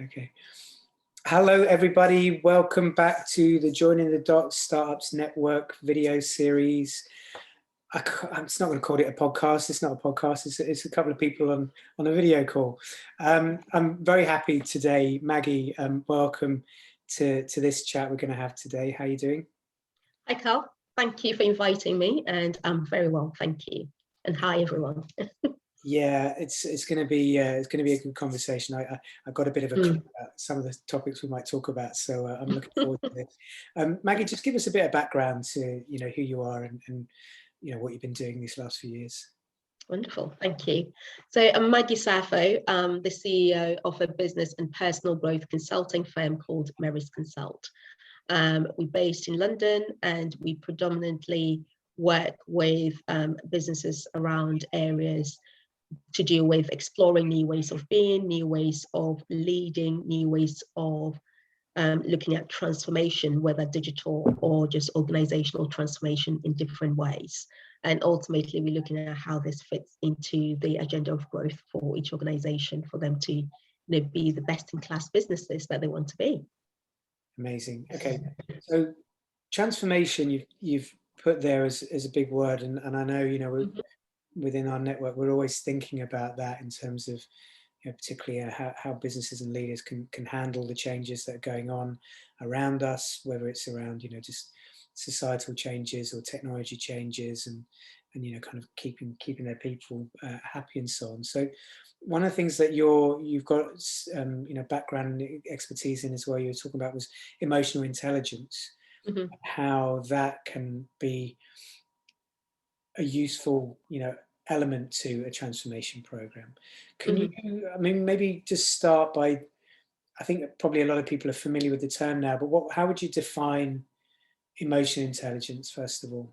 Okay. Hello, everybody. Welcome back to the Joining the Dots Startups Network video series. I'm just not going to call it a podcast. It's not a podcast. It's a couple of people on a video call. I'm very happy today. Maggie, welcome to this chat we're going to have today. How are you doing? Hi, Carl. Thank you for inviting me, and I'm very well, thank you. And hi, everyone. Yeah, it's going to be a good conversation. I got a bit of a clue about some of the topics we might talk about, so I'm looking forward to this. Maggie, just give us a bit of background to who you are and what you've been doing these last few years. Wonderful, thank you. So I'm Maggie Sarfo. I'm the CEO of a business and personal growth consulting firm called Mary's Consult. We're based in London, and we predominantly work with businesses around areas to do with exploring new ways of being, new ways of leading, new ways of looking at transformation, whether digital or just organizational transformation in different ways. And ultimately, we're looking at how this fits into the agenda of growth for each organization, for them to be the best-in-class businesses that they want to be. Amazing. Okay, so transformation you've put there as a big word, and I know within our network we're always thinking about that in terms of particularly how businesses and leaders can handle the changes that are going on around us, whether it's around just societal changes or technology changes, and kind of keeping their people happy and so on. So one of the things that you've got background and expertise in as well, you were talking about, was emotional intelligence. How that can be a useful element to a transformation program. Can you, maybe just start by, I think probably a lot of people are familiar with the term now, but how would you define emotional intelligence, first of all?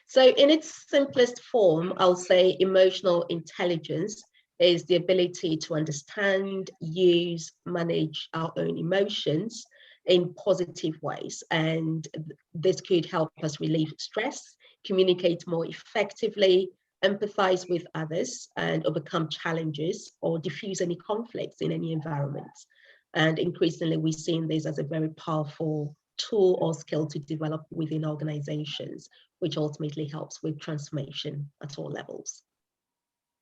So in its simplest form, I'll say emotional intelligence is the ability to understand, use, manage our own emotions in positive ways. And this could help us relieve stress, communicate more effectively, empathize with others, and overcome challenges or diffuse any conflicts in any environment. And increasingly, we're seeing this as a very powerful tool or skill to develop within organizations, which ultimately helps with transformation at all levels.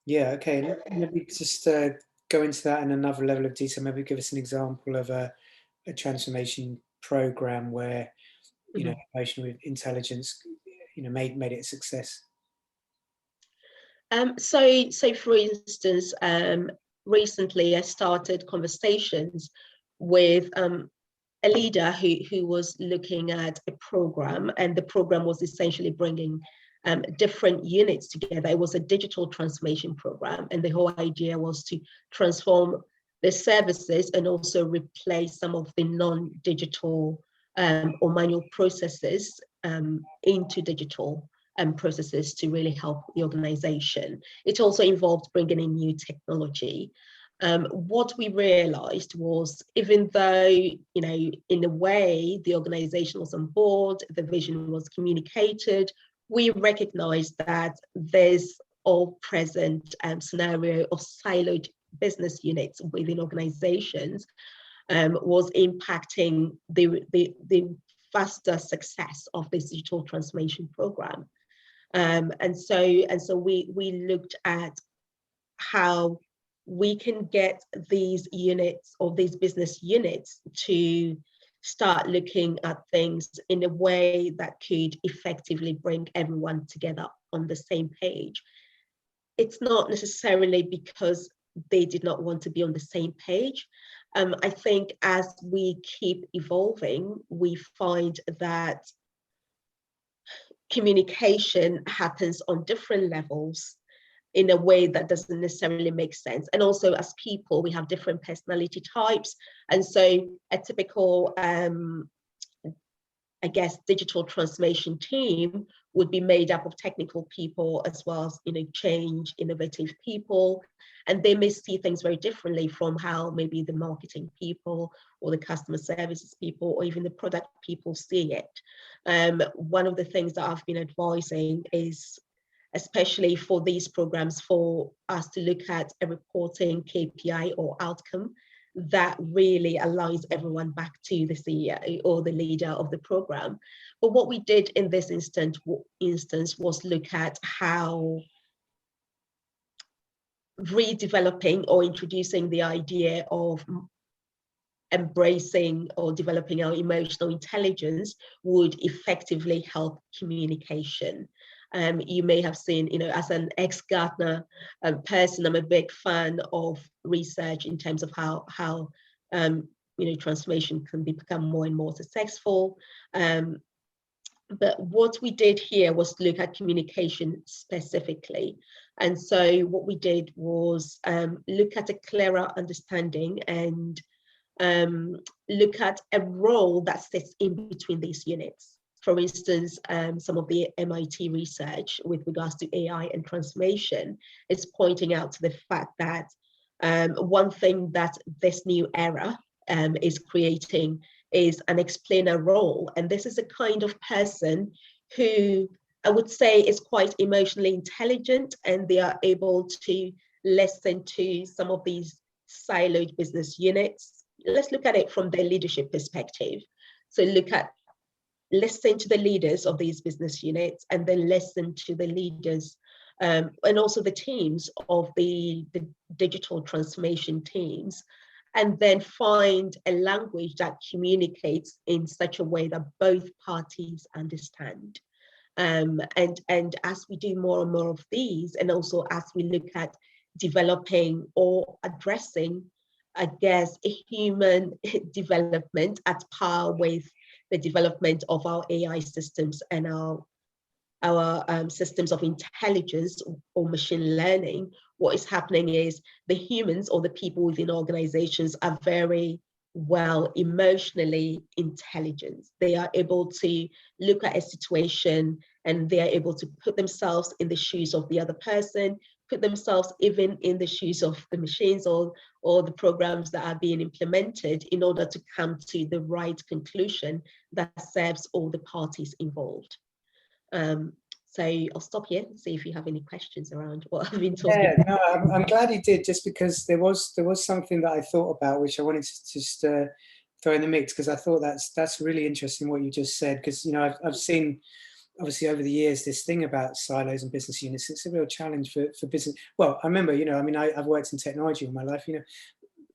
Yeah, okay. Maybe just go into that in another level of detail. Maybe give us an example of a transformation program where emotional intelligence made it a success. So for instance, recently I started conversations with a leader who was looking at a program, and the program was essentially bringing different units together. It was a digital transformation program, and the whole idea was to transform the services and also replace some of the non-digital or manual processes into digital processes to really help the organization. It also involved bringing in new technology. What we realized was, even though, in a way the organization was on board, the vision was communicated, we recognized that this all-present scenario of siloed business units within organizations was impacting the faster success of this digital transformation program. And so we looked at how we can get these units or these business units to start looking at things in a way that could effectively bring everyone together on the same page. It's not necessarily because they did not want to be on the same page. I think as we keep evolving, we find that communication happens on different levels in a way that doesn't necessarily make sense. And also, as people, we have different personality types. And so a typical, digital transformation team would be made up of technical people as well as, change, innovative people. And they may see things very differently from how maybe the marketing people or the customer services people or even the product people see it. One of the things that I've been advising is, especially for these programs, for us to look at a reporting KPI or outcome that really aligns everyone back to the CEO or the leader of the program. But what we did in this instance was look at how redeveloping or introducing the idea of embracing or developing our emotional intelligence would effectively help communication. You may have seen, as an ex-Gartner person, I'm a big fan of research in terms of how transformation can become more and more successful. But what we did here was look at communication specifically. And so what we did was look at a clearer understanding and look at a role that sits in between these units. For instance, some of the MIT research with regards to AI and transformation is pointing out to the fact that one thing that this new era is creating is an explainer role. And this is a kind of person who I would say is quite emotionally intelligent, and they are able to listen to some of these siloed business units. Let's look at it from the leadership perspective. So listen to the leaders of these business units, and then listen to the leaders and also the teams of the digital transformation teams, and then find a language that communicates in such a way that both parties understand. And as we do more and more of these, and also as we look at developing or addressing, I guess, a human development at par with the development of our AI systems and our systems of intelligence or machine learning, what is happening is the humans or the people within organizations are very well emotionally intelligent. They are able to look at a situation and they are able to put themselves in the shoes of the other person, put themselves even in the shoes of the machines or the programs that are being implemented in order to come to the right conclusion that serves all the parties involved. So I'll stop here and see if you have any questions around what I've been talking about. No, I'm glad you did, just because there was something that I thought about, which I wanted to just throw in the mix, because I thought that's really interesting what you just said, because I've seen obviously over the years this thing about silos and business units. It's a real challenge for business. Well, I remember, I've worked in technology all my life.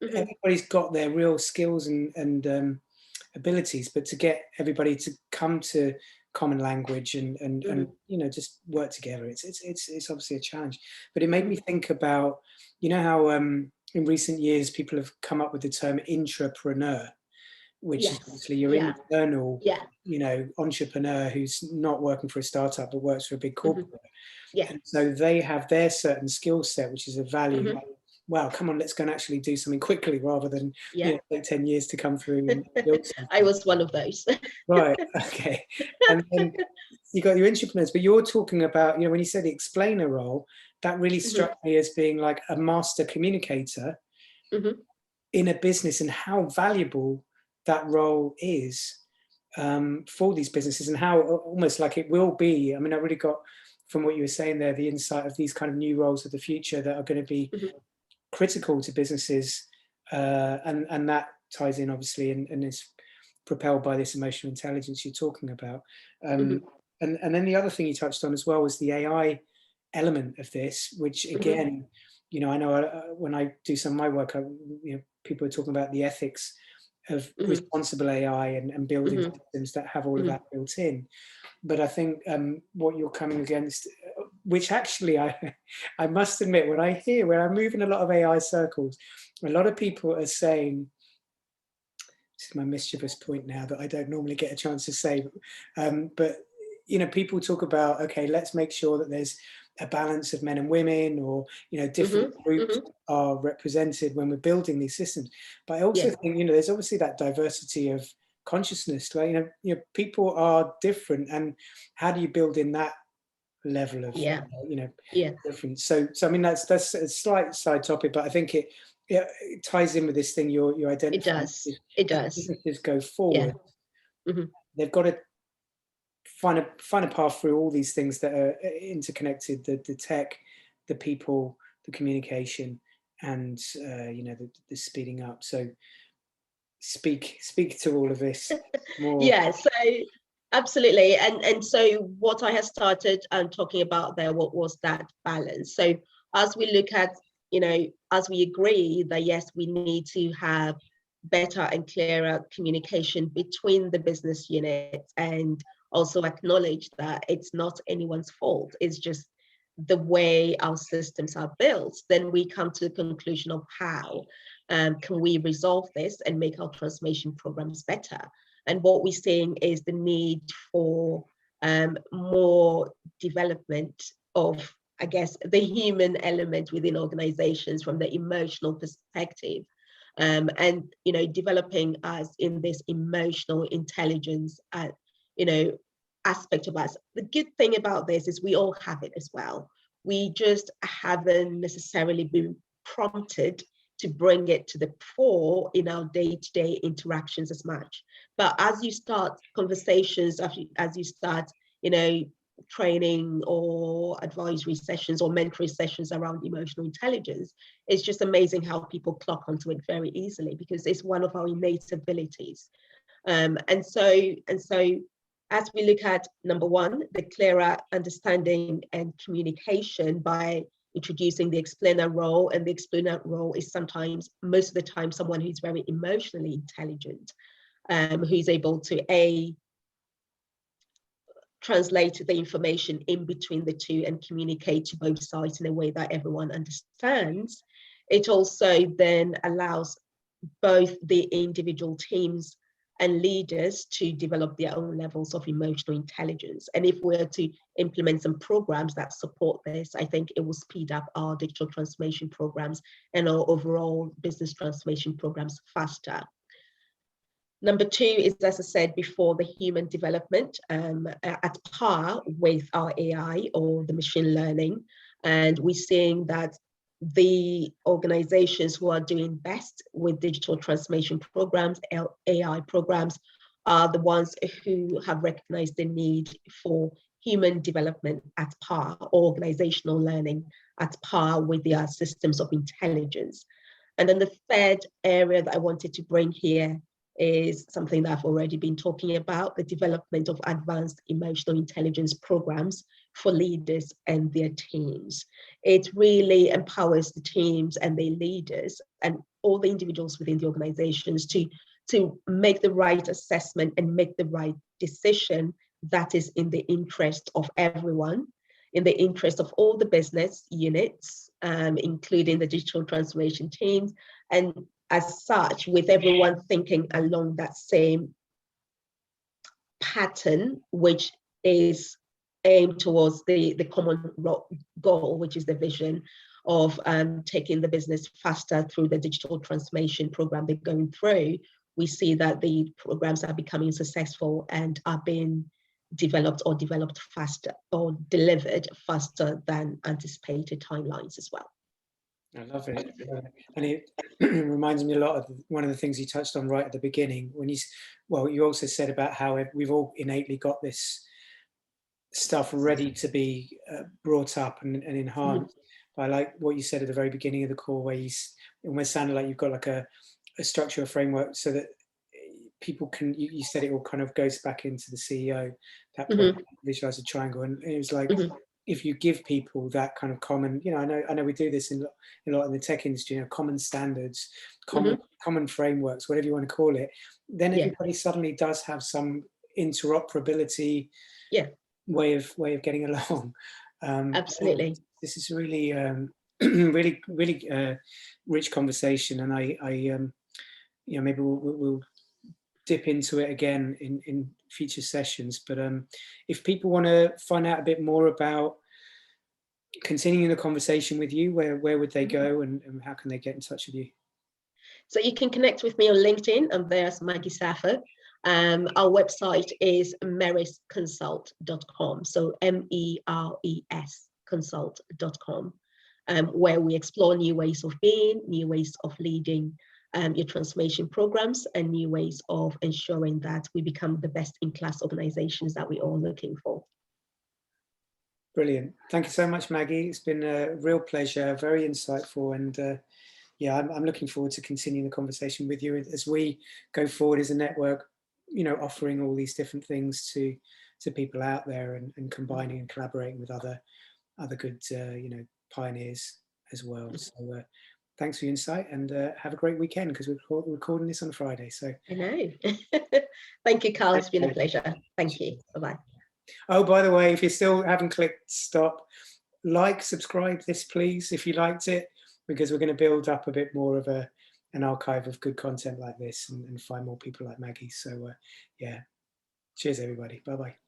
Everybody's got their real skills and abilities, but to get everybody to come to common language and just work together, it's obviously a challenge. But it made me think about how in recent years people have come up with the term intrapreneur, which is obviously your internal entrepreneur who's not working for a startup but works for a big corporate. And so they have their certain skill set, which is a value. Like, wow, come on, let's go and actually do something quickly rather than take 10 years to come through and build something. I was one of those. Right, okay. And then you got your entrepreneurs, but you're talking about, when you said the explainer role, that really struck me as being like a master communicator in a business, and how valuable that role is for these businesses, and how almost like it will be. I mean, I really got from what you were saying there, the insight of these kind of new roles of the future that are going to be critical to businesses, and that ties in obviously and is propelled by this emotional intelligence you're talking about. And then the other thing you touched on as well was the AI element of this, which again, I know when I do some of my work, people are talking about the ethics of responsible AI and building systems that have all of that built in. But I think what you're coming against, which actually I must admit, when I move in a lot of AI circles, a lot of people are saying, this is my mischievous point now that I don't normally get a chance to say, but people talk about, okay, let's make sure that there's a balance of men and women, or different groups are represented when we're building these systems. But I also think there's obviously that diversity of consciousness. Like people are different, and how do you build in that level of difference? So I mean that's a slight side topic, but I think it ties in with this thing you're identifying. It does. Businesses go forward. They've got to find a path through all these things that are interconnected: the tech, the people, the communication, and you know, the speeding up. So speak to all of this more. Yeah, so absolutely. And so what I had started talking about there, what was that balance? So as we look at, you know, as we agree that yes, we need to have better and clearer communication between the business units, and also acknowledge that it's not anyone's fault, it's just the way our systems are built, then we come to the conclusion of how can we resolve this and make our transformation programs better. And what we're seeing is the need for more development of, I guess, the human element within organizations from the emotional perspective. And, you know, developing us in this emotional intelligence, you know, aspect of us. The good thing about this is we all have it as well. We just haven't necessarily been prompted to bring it to the fore in our day-to-day interactions as much. But as you start conversations, as you start, you know, training or advisory sessions or mentoring sessions around emotional intelligence, it's just amazing how people clock onto it very easily, because it's one of our innate abilities. And so as we look at number one, the clearer understanding and communication by introducing the explainer role, and the explainer role is sometimes, most of the time, someone who's very emotionally intelligent, who's able to translate the information in between the two and communicate to both sides in a way that everyone understands. It also then allows both the individual teams and leaders to develop their own levels of emotional intelligence. And if we're to implement some programs that support this, I think it will speed up our digital transformation programs and our overall business transformation programs faster. Number two is, as I said before, the human development at par with our AI or the machine learning. And we're seeing that the organizations who are doing best with digital transformation programs, AI programs, are the ones who have recognized the need for human development at par, or organizational learning at par with their systems of intelligence. And then the third area that I wanted to bring here is something that I've already been talking about, the development of advanced emotional intelligence programs for leaders and their teams. It really empowers the teams and their leaders and all the individuals within the organizations to make the right assessment and make the right decision that is in the interest of everyone, in the interest of all the business units, including the digital transformation teams, and as such, with everyone thinking along that same pattern, which is aimed towards the common goal, which is the vision of taking the business faster through the digital transformation program they're going through. We see that the programs are becoming successful and are being developed faster, or delivered faster than anticipated timelines as well. I love it. And it reminds me a lot of one of the things you touched on right at the beginning, when you also said about how we've all innately got this stuff ready to be brought up and enhanced. But I like what you said at the very beginning of the call, where you almost sounded like you've got like a structure, a framework, so that people can, you said it all kind of goes back into the CEO, that point, visualize a triangle. And it was like, if you give people that kind of common, you know, I know we do this in a lot in the tech industry, you know, common standards, common frameworks, whatever you want to call it, then everybody suddenly does have some interoperability way of getting along. Absolutely. This is really, really rich conversation, and I you know, maybe we'll dip into it again in future sessions. But if people want to find out a bit more about continuing the conversation with you, where would they go, and how can they get in touch with you? So you can connect with me on LinkedIn, and there's Maggie Sarfo. Our website is meresconsult.com, so MERES consult.com, where we explore new ways of being, new ways of leading your transformation programs, and new ways of ensuring that we become the best in class organizations that we're all looking for. Brilliant. Thank you so much, Maggie. It's been a real pleasure, very insightful, and yeah, I'm looking forward to continuing the conversation with you as we go forward as a network, offering all these different things to people out there, and combining and collaborating with other good, pioneers as well. So thanks for your insight, and have a great weekend, because we're recording this on Friday. So I know. Thank you, Carl. It's been a pleasure. Thank you. Bye-bye. oh, by the way, if you still haven't clicked stop, subscribe this, please, if you liked it, because we're going to build up a bit more of an archive of good content like this, and find more people like Maggie. So yeah, cheers everybody. Bye bye.